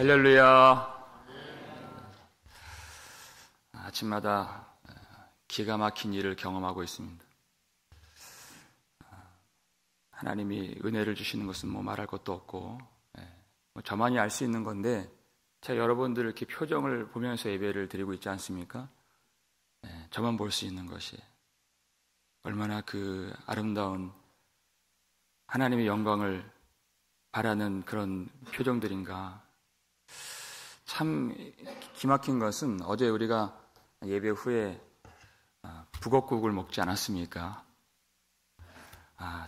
할렐루야. 아침마다 기가 막힌 일을 경험하고 있습니다. 하나님이 은혜를 주시는 것은 말할 것도 없고 저만이 알 수 있는 건데, 제가 여러분들 이렇게 표정을 보면서 예배를 드리고 있지 않습니까? 저만 볼 수 있는 것이 얼마나 그 아름다운 하나님의 영광을 바라는 그런 표정들인가. 참 기막힌 것은 어제 우리가 예배 후에 북엇국을 먹지 않았습니까?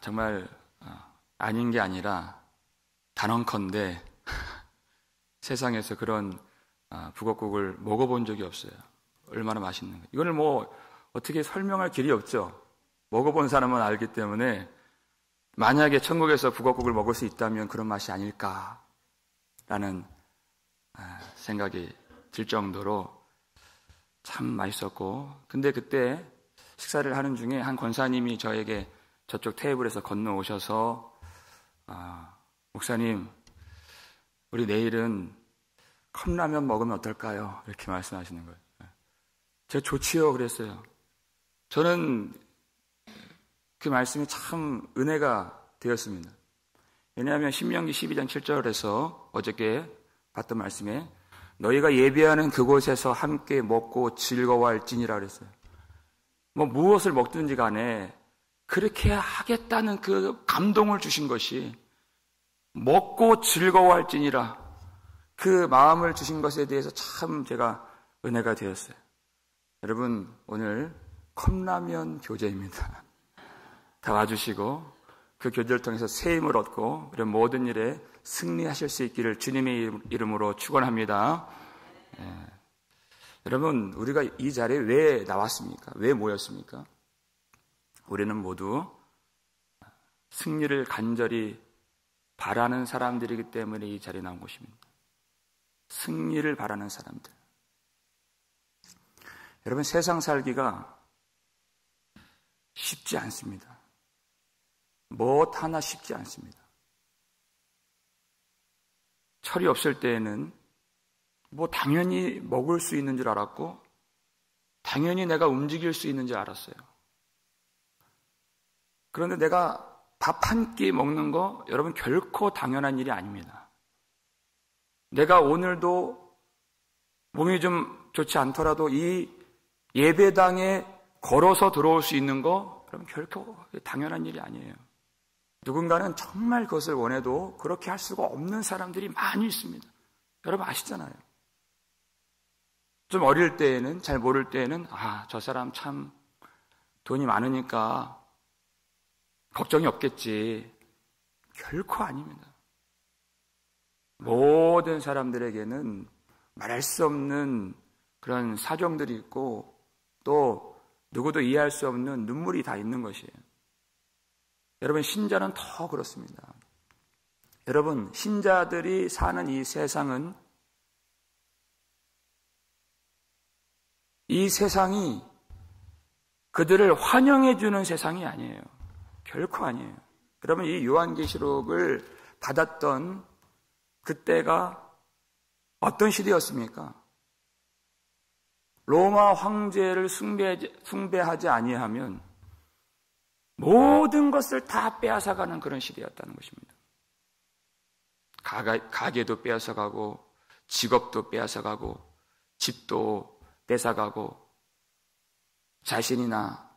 정말 아닌 게 아니라 단언컨대 세상에서 그런 북엇국을 먹어본 적이 없어요. 얼마나 맛있는가. 이거를 어떻게 설명할 길이 없죠. 먹어본 사람은 알기 때문에 만약에 천국에서 북엇국을 먹을 수 있다면 그런 맛이 아닐까라는 생각이 들 정도로 참 맛있었고, 근데 그때 식사를 하는 중에 한 권사님이 저에게 저쪽 테이블에서 건너오셔서 목사님, 우리 내일은 컵라면 먹으면 어떨까요? 이렇게 말씀하시는 거예요. 제가 좋지요 그랬어요. 저는 그 말씀이 참 은혜가 되었습니다. 왜냐하면 신명기 12장 7절에서 어저께 봤던 말씀에 너희가 예배하는 그곳에서 함께 먹고 즐거워할지니라 그랬어요. 무엇을 먹든지 간에 그렇게 하겠다는 그 감동을 주신 것이 먹고 즐거워할지니라, 그 마음을 주신 것에 대해서 참 제가 은혜가 되었어요. 여러분, 오늘 컵라면 교제입니다. 다 와주시고 그 교제를 통해서 새 힘을 얻고 이런 모든 일에 승리하실 수 있기를 주님의 이름으로 축원합니다. 여러분, 우리가 이 자리에 왜 나왔습니까? 왜 모였습니까? 우리는 모두 승리를 간절히 바라는 사람들이기 때문에 이 자리에 나온 것입니다. 승리를 바라는 사람들. 여러분, 세상 살기가 쉽지 않습니다. 무엇 하나 쉽지 않습니다. 철이 없을 때에는 당연히 먹을 수 있는 줄 알았고, 당연히 내가 움직일 수 있는 줄 알았어요. 그런데 내가 밥 한 끼 먹는 거, 여러분, 결코 당연한 일이 아닙니다. 내가 오늘도 몸이 좀 좋지 않더라도 이 예배당에 걸어서 들어올 수 있는 거, 여러분, 결코 당연한 일이 아니에요. 누군가는 정말 그것을 원해도 그렇게 할 수가 없는 사람들이 많이 있습니다. 여러분 아시잖아요. 좀 어릴 때에는, 잘 모를 때에는 저 사람 참 돈이 많으니까 걱정이 없겠지. 결코 아닙니다. 모든 사람들에게는 말할 수 없는 그런 사정들이 있고, 또 누구도 이해할 수 없는 눈물이 다 있는 것이에요. 여러분, 신자는 더 그렇습니다. 여러분, 신자들이 사는 이 세상은, 이 세상이 그들을 환영해주는 세상이 아니에요. 결코 아니에요. 여러분, 이 요한계시록을 받았던 그때가 어떤 시대였습니까? 로마 황제를 숭배하지 아니하면 모든 것을 다 빼앗아가는 그런 시대였다는 것입니다. 가게도 빼앗아가고, 직업도 빼앗아가고, 집도 뺏어가고, 자신이나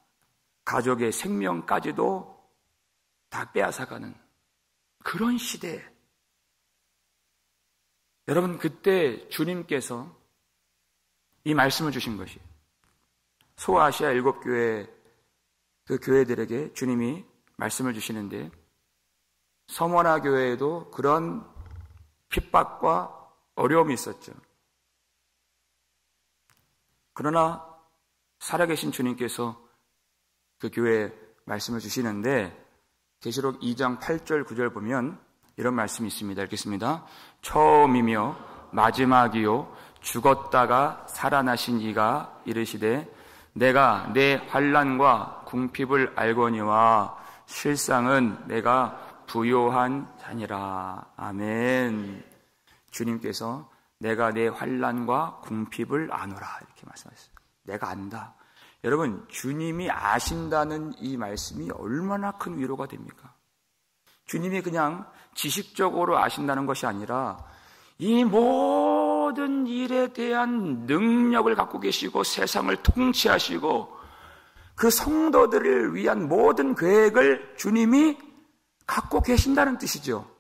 가족의 생명까지도 다 빼앗아가는 그런 시대. 여러분, 그때 주님께서 이 말씀을 주신 것이 소아시아 7교회 그 교회들에게 주님이 말씀을 주시는데, 서머나 교회에도 그런 핍박과 어려움이 있었죠. 그러나 살아계신 주님께서 그 교회에 말씀을 주시는데, 계시록 2장 8절 9절 보면 이런 말씀이 있습니다. 읽겠습니다. 처음이며 마지막이요 죽었다가 살아나신 이가 이르시되 내가 내 환난과 궁핍을 알거니와 실상은 내가 부요한 자니라. 아멘. 주님께서 내가 내 환난과 궁핍을 아노라 이렇게 말씀하셨어요. 내가 안다. 여러분, 주님이 아신다는 이 말씀이 얼마나 큰 위로가 됩니까? 주님이 그냥 지식적으로 아신다는 것이 아니라 이 모든 일에 대한 능력을 갖고 계시고 세상을 통치하시고 그 성도들을 위한 모든 계획을 주님이 갖고 계신다는 뜻이죠.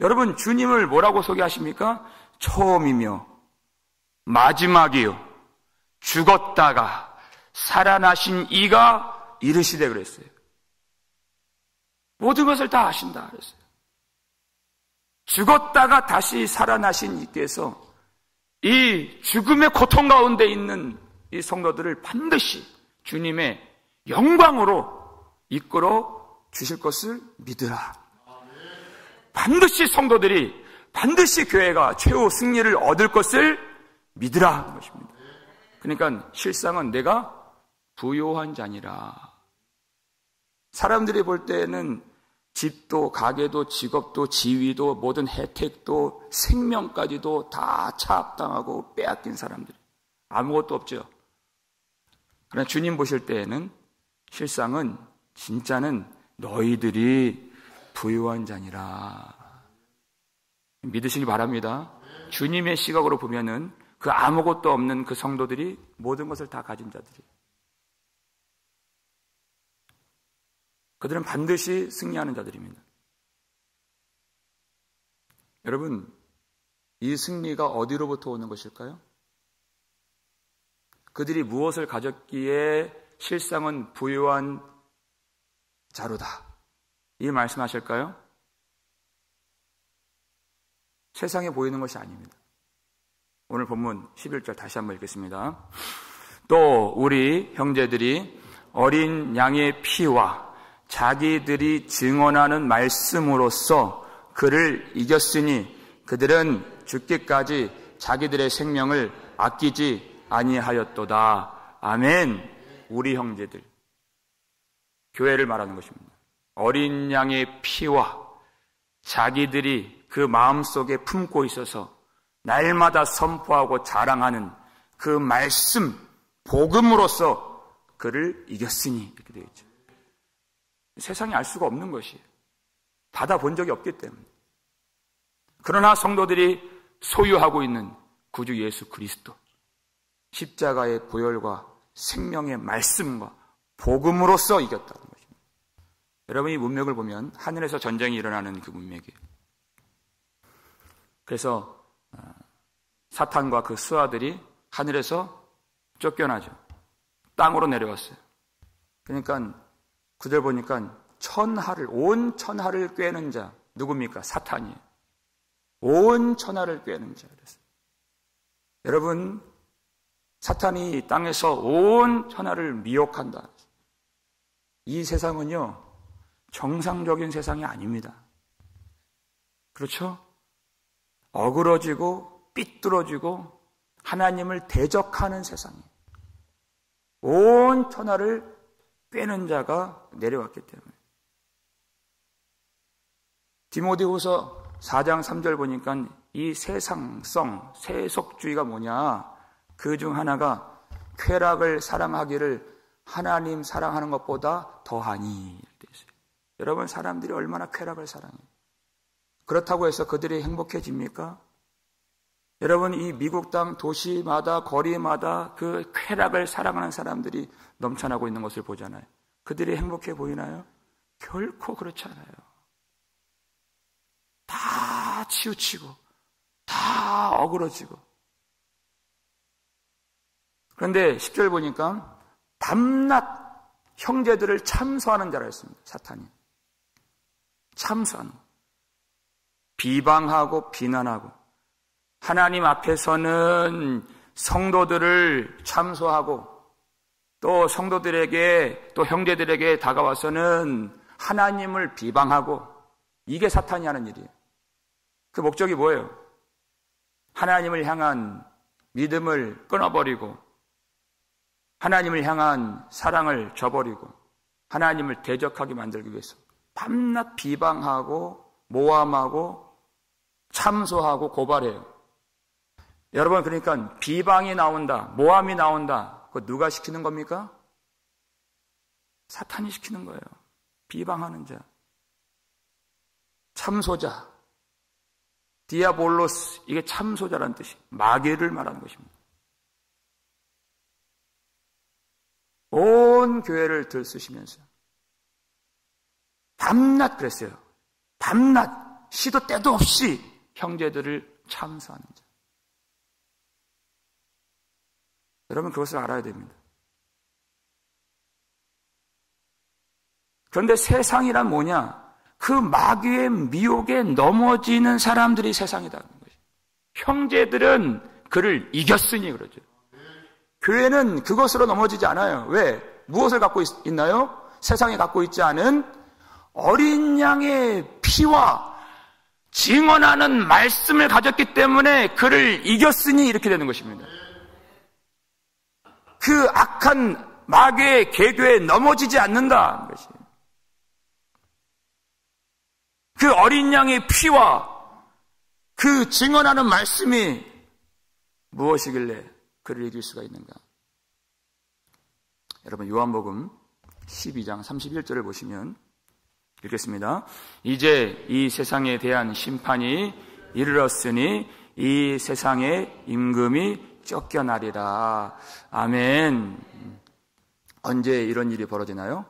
여러분, 주님을 뭐라고 소개하십니까? 처음이며 마지막이요 죽었다가 살아나신 이가 이르시되 그랬어요. 모든 것을 다 아신다 그랬어요. 죽었다가 다시 살아나신 이께서 이 죽음의 고통 가운데 있는 이 성도들을 반드시 주님의 영광으로 이끌어 주실 것을 믿으라. 반드시 성도들이, 반드시 교회가 최후 승리를 얻을 것을 믿으라 하는 것입니다. 그러니까 실상은 내가 부요한 자니라. 사람들이 볼 때는 집도 가게도 직업도 지위도 모든 혜택도 생명까지도 다 차압당하고 빼앗긴 사람들, 아무것도 없죠. 그러나 주님 보실 때에는 실상은 진짜는 너희들이 부유한 자니라. 믿으시기 바랍니다. 주님의 시각으로 보면은 그 아무것도 없는 그 성도들이 모든 것을 다 가진 자들이, 그들은 반드시 승리하는 자들입니다. 여러분, 이 승리가 어디로부터 오는 것일까요? 그들이 무엇을 가졌기에 실상은 부유한 자로다, 이 말씀하실까요? 세상에 보이는 것이 아닙니다. 오늘 본문 11절 다시 한번 읽겠습니다. 또 우리 형제들이 어린 양의 피와 자기들이 증언하는 말씀으로써 그를 이겼으니 그들은 죽기까지 자기들의 생명을 아끼지 아니하였도다. 아멘. 우리 형제들, 교회를 말하는 것입니다. 어린 양의 피와 자기들이 그 마음속에 품고 있어서 날마다 선포하고 자랑하는 그 말씀, 복음으로써 그를 이겼으니 이렇게 되어 있죠. 세상이 알 수가 없는 것이에요. 받아본 적이 없기 때문에. 그러나 성도들이 소유하고 있는 구주 예수 그리스도, 십자가의 보혈과 생명의 말씀과 복음으로써 이겼다는 것입니다. 여러분, 이 문맥을 보면 하늘에서 전쟁이 일어나는 그 문맥이에요. 그래서 사탄과 그 수하들이 하늘에서 쫓겨나죠. 땅으로 내려왔어요. 그러니까 그들 보니까 천하를, 온 천하를 꿰는 자 누굽니까? 사탄이에요. 온 천하를 꿰는 자 그랬어요. 여러분, 사탄이 땅에서 온 천하를 미혹한다. 이 세상은요, 정상적인 세상이 아닙니다. 그렇죠? 어그러지고 삐뚤어지고 하나님을 대적하는 세상이에요. 온 천하를 꿰는 자가 내려왔기 때문에. 디모데후서 4장 3절 보니까 이 세상성, 세속주의가 뭐냐, 그 중 하나가 쾌락을 사랑하기를 하나님 사랑하는 것보다 더하니. 여러분, 사람들이 얼마나 쾌락을 사랑해요. 그렇다고 해서 그들이 행복해집니까? 여러분, 이 미국 땅 도시마다 거리마다 그 쾌락을 사랑하는 사람들이 넘쳐나고 있는 것을 보잖아요. 그들이 행복해 보이나요? 결코 그렇지 않아요. 다 치우치고 다 어그러지고. 그런데 10절 보니까 밤낮 형제들을 참소하는 자라 했습니다. 사탄이 참소하는, 비방하고 비난하고, 하나님 앞에서는 성도들을 참소하고, 또 성도들에게, 또 형제들에게 다가와서는 하나님을 비방하고, 이게 사탄이 하는 일이에요. 그 목적이 뭐예요? 하나님을 향한 믿음을 끊어버리고, 하나님을 향한 사랑을 저버리고, 하나님을 대적하게 만들기 위해서 밤낮 비방하고 모함하고 참소하고 고발해요. 여러분, 그러니까 비방이 나온다, 모함이 나온다. 그거 누가 시키는 겁니까? 사탄이 시키는 거예요. 비방하는 자, 참소자, 디아볼로스, 이게 참소자라는 뜻이 마귀를 말하는 것입니다. 온 교회를 들쑤시면서 밤낮 그랬어요. 밤낮 시도 때도 없이 형제들을 참소하는 자. 여러분, 그것을 알아야 됩니다. 그런데 세상이란 뭐냐? 그 마귀의 미혹에 넘어지는 사람들이 세상이라는 것이죠. 형제들은 그를 이겼으니 그러죠. 교회는 그것으로 넘어지지 않아요. 왜? 무엇을 갖고 있나요? 세상에 갖고 있지 않은 어린 양의 피와 증언하는 말씀을 가졌기 때문에 그를 이겼으니 이렇게 되는 것입니다. 그 악한 마귀의 계교에 넘어지지 않는다는 것이에요. 그 어린 양의 피와 그 증언하는 말씀이 무엇이길래 그를 이길 수가 있는가? 여러분, 요한복음 12장 31절을 보시면 읽겠습니다. 이제 이 세상에 대한 심판이 이르렀으니 이 세상의 임금이 쫓겨나리라. 아멘. 언제 이런 일이 벌어지나요?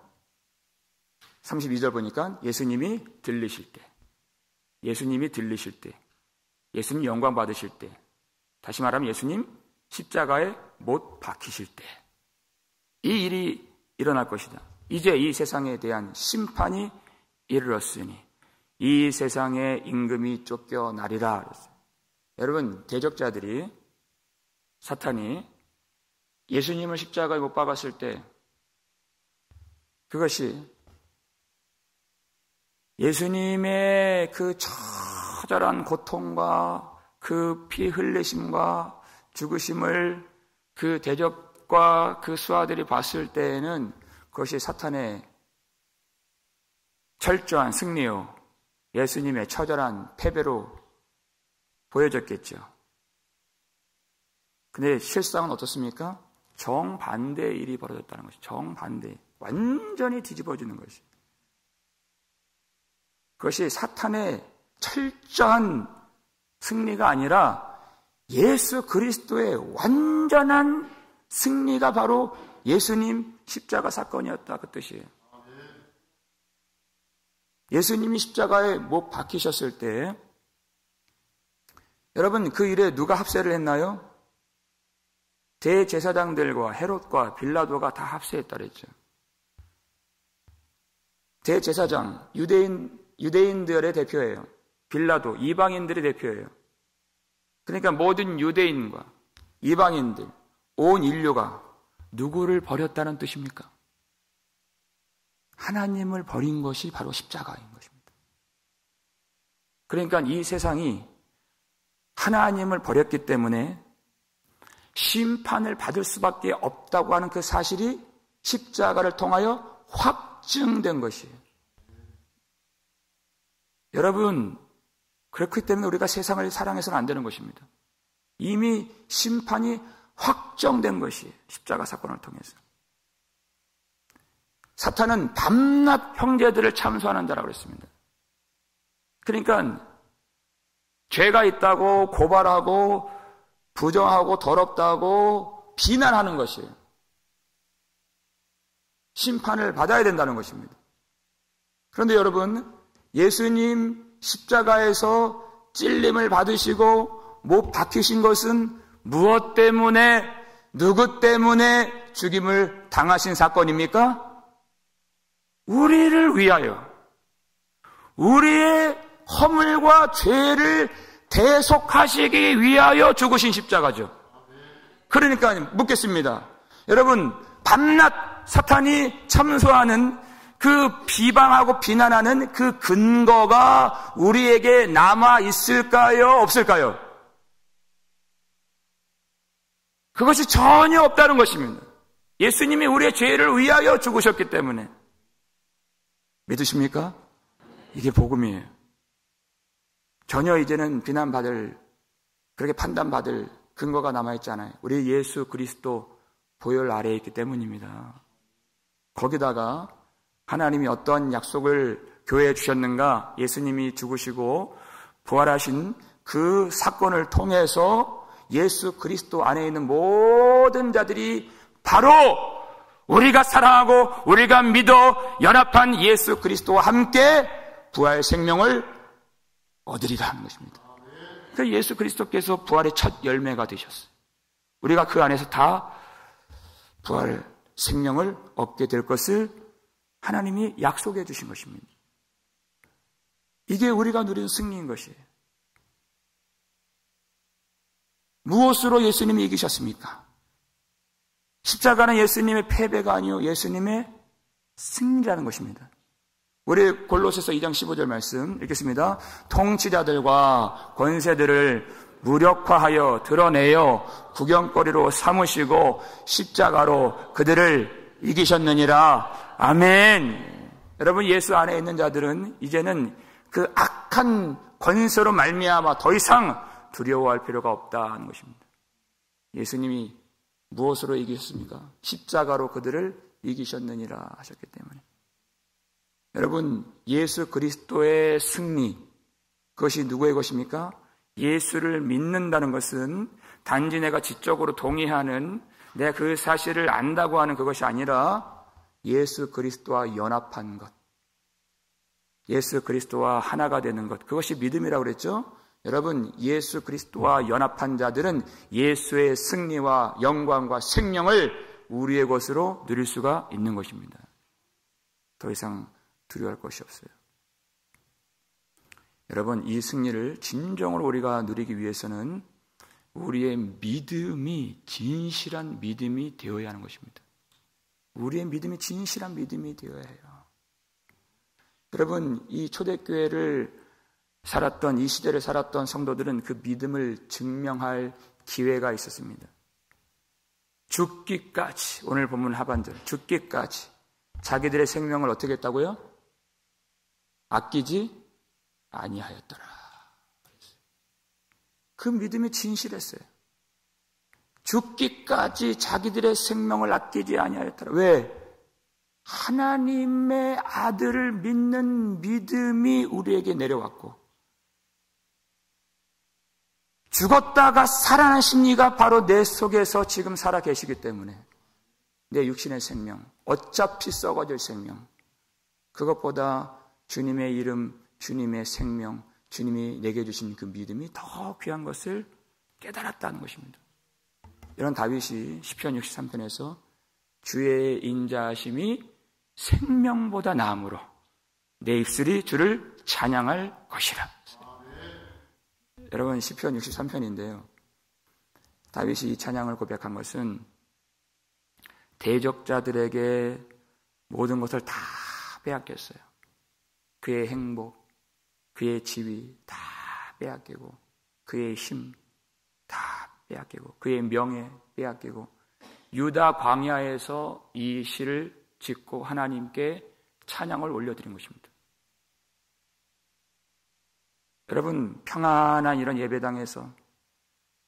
32절 보니까 예수님이 들리실 때, 예수님 영광 받으실 때, 다시 말하면 예수님 십자가에 못 박히실 때, 이 일이 일어날 것이다. 이제 이 세상에 대한 심판이 이르렀으니 이 세상의 임금이 쫓겨나리라 그랬어요. 여러분, 대적자들이, 사탄이 예수님을 십자가에 못 박았을 때 그것이 예수님의 그 처절한 고통과 그 피 흘리심과 죽으심을 그 대적과 그 수하들이 봤을 때에는 그것이 사탄의 철저한 승리요, 예수님의 처절한 패배로 보여졌겠죠. 근데 실상은 어떻습니까? 정반대의 일이 벌어졌다는 것이, 정반대, 완전히 뒤집어지는 것이. 그것이 사탄의 철저한 승리가 아니라 예수 그리스도의 완전한 승리가 바로 예수님 십자가 사건이었다, 그 뜻이에요. 예수님이 십자가에 못 박히셨을 때, 여러분, 그 일에 누가 합세를 했나요? 대제사장들과 헤롯과 빌라도가 다 합세했다 그랬죠. 대제사장, 유대인들의 대표예요. 빌라도, 이방인들의 대표예요. 그러니까 모든 유대인과 이방인들, 온 인류가 누구를 버렸다는 뜻입니까? 하나님을 버린 것이 바로 십자가인 것입니다. 그러니까 이 세상이 하나님을 버렸기 때문에 심판을 받을 수밖에 없다고 하는 그 사실이 십자가를 통하여 확증된 것이에요. 여러분, 그렇기 때문에 우리가 세상을 사랑해서는 안 되는 것입니다. 이미 심판이 확정된 것이에요. 십자가 사건을 통해서. 사탄은 밤낮 형제들을 참소하는 자라고 했습니다. 그러니까 죄가 있다고 고발하고 부정하고 더럽다고 비난하는 것이에요. 심판을 받아야 된다는 것입니다. 그런데 여러분, 예수님 십자가에서 찔림을 받으시고 못 박히신 것은 무엇 때문에, 누구 때문에 죽임을 당하신 사건입니까? 우리를 위하여, 우리의 허물과 죄를 대속하시기 위하여 죽으신 십자가죠. 그러니까 묻겠습니다. 여러분, 밤낮 사탄이 참소하는 그 비방하고 비난하는 그 근거가 우리에게 남아 있을까요? 없을까요? 그것이 전혀 없다는 것입니다. 예수님이 우리의 죄를 위하여 죽으셨기 때문에. 믿으십니까? 이게 복음이에요. 전혀 이제는 비난받을, 그렇게 판단받을 근거가 남아있지 않아요. 우리 예수 그리스도 보혈 아래에 있기 때문입니다. 거기다가 하나님이 어떤 약속을 교회에 주셨는가? 예수님이 죽으시고 부활하신 그 사건을 통해서 예수 그리스도 안에 있는 모든 자들이 바로 우리가 사랑하고 우리가 믿어 연합한 예수 그리스도와 함께 부활 생명을 얻으리라 하는 것입니다. 그래서 예수 그리스도께서 부활의 첫 열매가 되셨어요. 우리가 그 안에서 다 부활 생명을 얻게 될 것을 하나님이 약속해 주신 것입니다. 이게 우리가 누리는 승리인 것이에요. 무엇으로 예수님이 이기셨습니까? 십자가는 예수님의 패배가 아니요 예수님의 승리라는 것입니다. 우리 골로새서 2장 15절 말씀 읽겠습니다. 통치자들과 권세들을 무력화하여 드러내어 구경거리로 삼으시고 십자가로 그들을 이기셨느니라. 아멘. 여러분, 예수 안에 있는 자들은 이제는 그 악한 권세로 말미암아 더 이상 두려워할 필요가 없다는 것입니다. 예수님이 무엇으로 이기셨습니까? 십자가로 그들을 이기셨느니라 하셨기 때문에. 여러분, 예수 그리스도의 승리, 그것이 누구의 것입니까? 예수를 믿는다는 것은 단지 내가 지적으로 동의하는, 내가 그 사실을 안다고 하는 그것이 아니라 예수 그리스도와 연합한 것, 예수 그리스도와 하나가 되는 것, 그것이 믿음이라고 그랬죠? 여러분, 예수 그리스도와 연합한 자들은 예수의 승리와 영광과 생명을 우리의 것으로 누릴 수가 있는 것입니다. 더 이상 두려워할 것이 없어요. 여러분, 이 승리를 진정으로 우리가 누리기 위해서는 우리의 믿음이 진실한 믿음이 되어야 하는 것입니다. 우리의 믿음이 진실한 믿음이 되어야 해요. 여러분, 이 초대교회를 살았던, 이 시대를 살았던 성도들은 그 믿음을 증명할 기회가 있었습니다. 죽기까지, 오늘 본문 하반절, 죽기까지 자기들의 생명을 어떻게 했다고요? 아끼지 아니하였더라. 그 믿음이 진실했어요. 죽기까지 자기들의 생명을 아끼지 아니하였더라. 왜? 하나님의 아들을 믿는 믿음이 우리에게 내려왔고, 죽었다가 살아난 심리가 바로 내 속에서 지금 살아 계시기 때문에 내 육신의 생명, 어차피 썩어질 생명, 그것보다 주님의 이름, 주님의 생명, 주님이 내게 주신 그 믿음이 더 귀한 것을 깨달았다는 것입니다. 이런 다윗이 시편 63편에서 주의 인자하심이 생명보다 나음으로 내 입술이 주를 찬양할 것이라. 여러분, 시편 63편인데요. 다윗이 이 찬양을 고백한 것은 대적자들에게 모든 것을 다 빼앗겼어요. 그의 행복, 그의 지위 다 빼앗기고, 그의 힘 다 빼앗기고, 그의 명예 빼앗기고, 유다 광야에서 이 시를 짓고 하나님께 찬양을 올려드린 것입니다. 여러분, 평안한 이런 예배당에서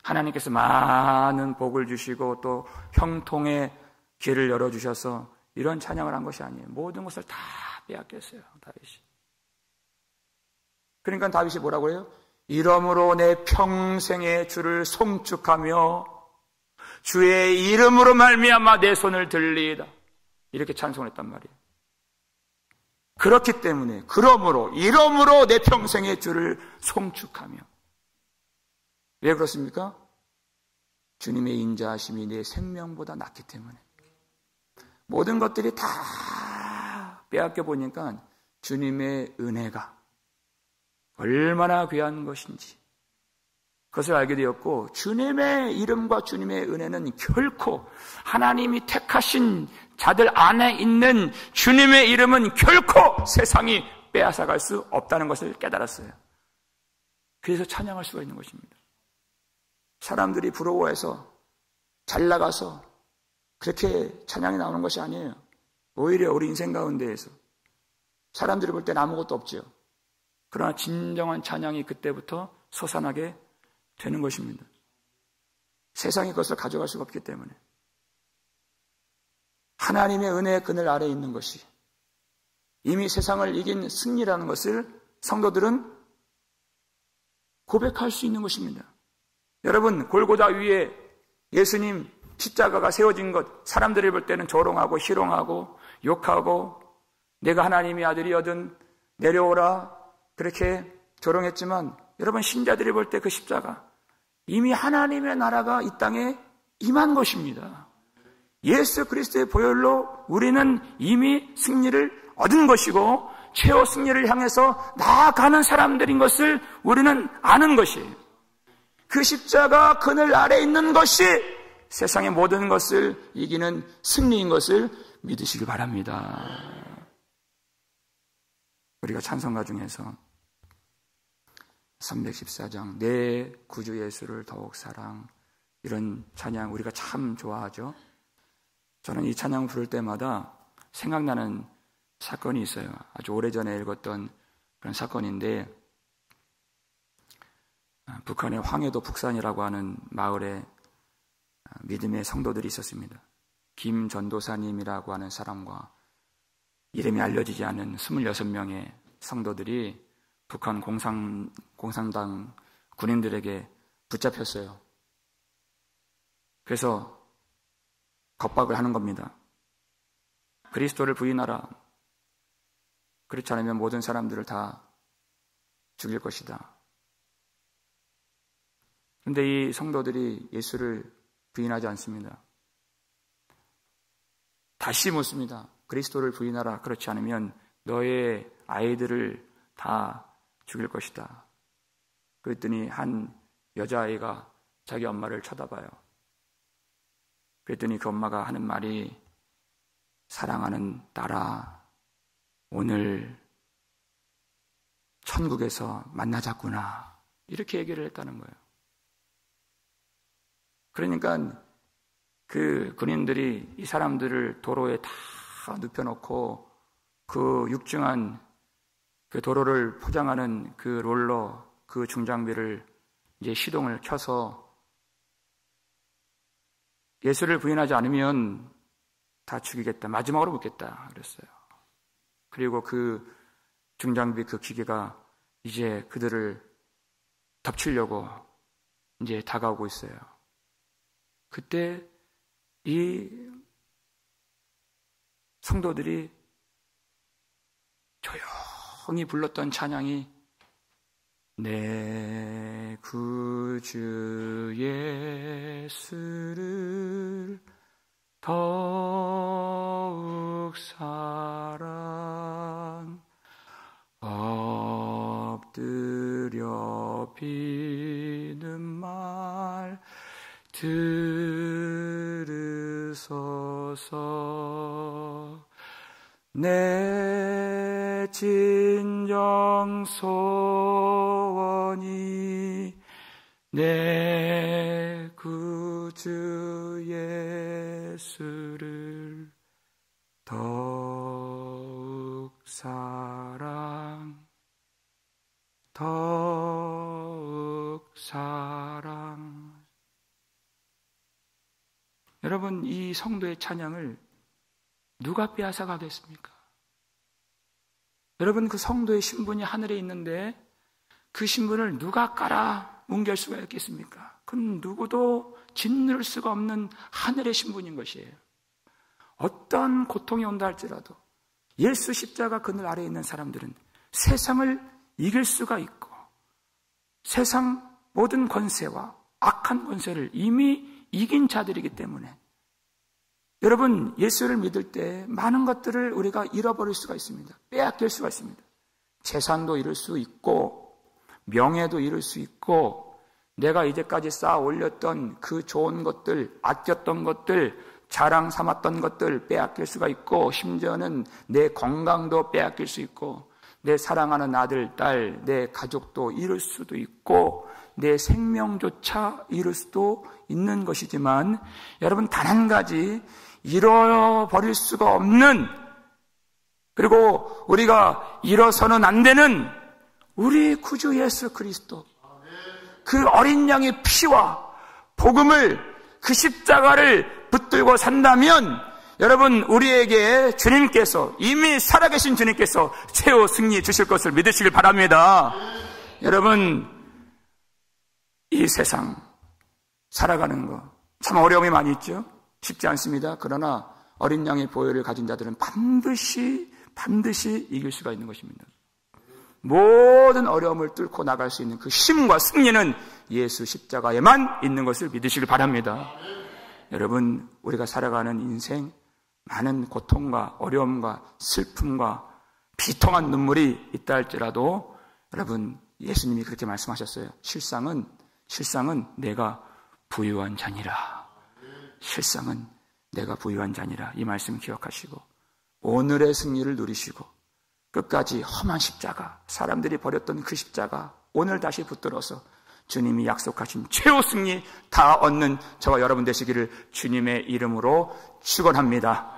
하나님께서 많은 복을 주시고 또 형통의 길을 열어주셔서 이런 찬양을 한 것이 아니에요. 모든 것을 다 빼앗겼어요, 다윗이. 그러니까 다윗이 뭐라고 해요? 이러므로 내 평생의 주를 송축하며 주의 이름으로 말미암아 내 손을 들리이다. 이렇게 찬송을 했단 말이에요. 그렇기 때문에, 이러므로 내 평생의 주를 송축하며. 왜 그렇습니까? 주님의 인자하심이 내 생명보다 낫기 때문에. 모든 것들이 다 빼앗겨 보니까 주님의 은혜가 얼마나 귀한 것인지 그것을 알게 되었고, 주님의 이름과 주님의 은혜는 결코, 하나님이 택하신 자들 안에 있는 주님의 이름은 결코 세상이 빼앗아갈 수 없다는 것을 깨달았어요. 그래서 찬양할 수가 있는 것입니다. 사람들이 부러워해서 잘 나가서 그렇게 찬양이 나오는 것이 아니에요. 오히려 우리 인생 가운데에서 사람들이 볼 때는 아무것도 없죠. 그러나 진정한 찬양이 그때부터 솟아나게 되는 것입니다. 세상이 그것을 가져갈 수가 없기 때문에 하나님의 은혜의 그늘 아래에 있는 것이 이미 세상을 이긴 승리라는 것을 성도들은 고백할 수 있는 것입니다. 여러분, 골고다 위에 예수님 십자가가 세워진 것, 사람들이 볼 때는 조롱하고 희롱하고 욕하고 내가 하나님의 아들이거든 내려오라 그렇게 조롱했지만, 여러분, 신자들이 볼 때 그 십자가 이미 하나님의 나라가 이 땅에 임한 것입니다. 예수 그리스도의 보혈로 우리는 이미 승리를 얻은 것이고 최후 승리를 향해서 나아가는 사람들인 것을 우리는 아는 것이에요. 그 십자가 그늘 아래에 있는 것이 세상의 모든 것을 이기는 승리인 것을 믿으시기 바랍니다. 우리가 찬송가 중에서 314장 내 구주 예수를 더욱 사랑, 이런 찬양 우리가 참 좋아하죠. 저는 이 찬양 부를 때마다 생각나는 사건이 있어요. 아주 오래전에 읽었던 그런 사건인데, 북한의 황해도 북산이라고 하는 마을에 믿음의 성도들이 있었습니다. 김 전도사님이라고 하는 사람과 이름이 알려지지 않은 26명의 성도들이 북한 공산당 군인들에게 붙잡혔어요. 그래서 겁박을 하는 겁니다. 그리스도를 부인하라. 그렇지 않으면 모든 사람들을 다 죽일 것이다. 그런데 이 성도들이 예수를 부인하지 않습니다. 다시 묻습니다. 그리스도를 부인하라. 그렇지 않으면 너의 아이들을 다 죽일 것이다. 그랬더니 한 여자아이가 자기 엄마를 쳐다봐요. 그랬더니 그 엄마가 하는 말이, 사랑하는 딸아, 오늘 천국에서 만나자꾸나, 이렇게 얘기를 했다는 거예요. 그러니까 그 군인들이 이 사람들을 도로에 다 눕혀놓고 그 육중한 그 도로를 포장하는 그 롤러, 그 중장비를 이제 시동을 켜서 예수를 부인하지 않으면 다 죽이겠다, 마지막으로 묻겠다 그랬어요. 그리고 그 중장비 그 기계가 이제 그들을 덮치려고 이제 다가오고 있어요. 그때 이 성도들이 조용히 불렀던 찬양이 내 구주 예수를 더욱 사랑, 엎드려 비는 말 들으소서. 내 진정 소원이 내 구주 예수를 더욱 사랑, 더욱 사랑. 여러분, 이 성도의 찬양을 누가 빼앗아가겠습니까? 여러분, 그 성도의 신분이 하늘에 있는데 그 신분을 누가 깔아 뭉갤 수가 있겠습니까? 그건 누구도 짓눌 수가 없는 하늘의 신분인 것이에요. 어떤 고통이 온다 할지라도 예수 십자가 그늘 아래에 있는 사람들은 세상을 이길 수가 있고 세상 모든 권세와 악한 권세를 이미 이긴 자들이기 때문에, 여러분, 예수를 믿을 때 많은 것들을 우리가 잃어버릴 수가 있습니다. 빼앗길 수가 있습니다. 재산도 잃을 수 있고 명예도 잃을 수 있고 내가 이제까지 쌓아 올렸던 그 좋은 것들, 아꼈던 것들, 자랑 삼았던 것들 빼앗길 수가 있고, 심지어는 내 건강도 빼앗길 수 있고 내 사랑하는 아들, 딸, 내 가족도 잃을 수도 있고 내 생명조차 잃을 수도 있는 것이지만, 여러분, 단 한 가지 잃어버릴 수가 없는, 그리고 우리가 잃어서는 안 되는 우리 구주 예수 그리스도, 그 어린 양의 피와 복음을, 그 십자가를 붙들고 산다면 여러분, 우리에게 주님께서, 이미 살아계신 주님께서 최후 승리 주실 것을 믿으시길 바랍니다. 여러분, 이 세상 살아가는 거 참 어려움이 많이 있죠. 쉽지 않습니다. 그러나 어린 양의 보혈을 가진 자들은 반드시 이길 수가 있는 것입니다. 모든 어려움을 뚫고 나갈 수 있는 그 힘과 승리는 예수 십자가에만 있는 것을 믿으시길 바랍니다. 여러분, 우리가 살아가는 인생, 많은 고통과 어려움과 슬픔과 비통한 눈물이 있다 할지라도 여러분, 예수님이 그렇게 말씀하셨어요. 실상은 내가 부유한 자니라. 실상은 내가 부유한 자니라. 이 말씀 기억하시고 오늘의 승리를 누리시고 끝까지 험한 십자가, 사람들이 버렸던 그 십자가 오늘 다시 붙들어서 주님이 약속하신 최후 승리 다 얻는 저와 여러분 되시기를 주님의 이름으로 축원합니다.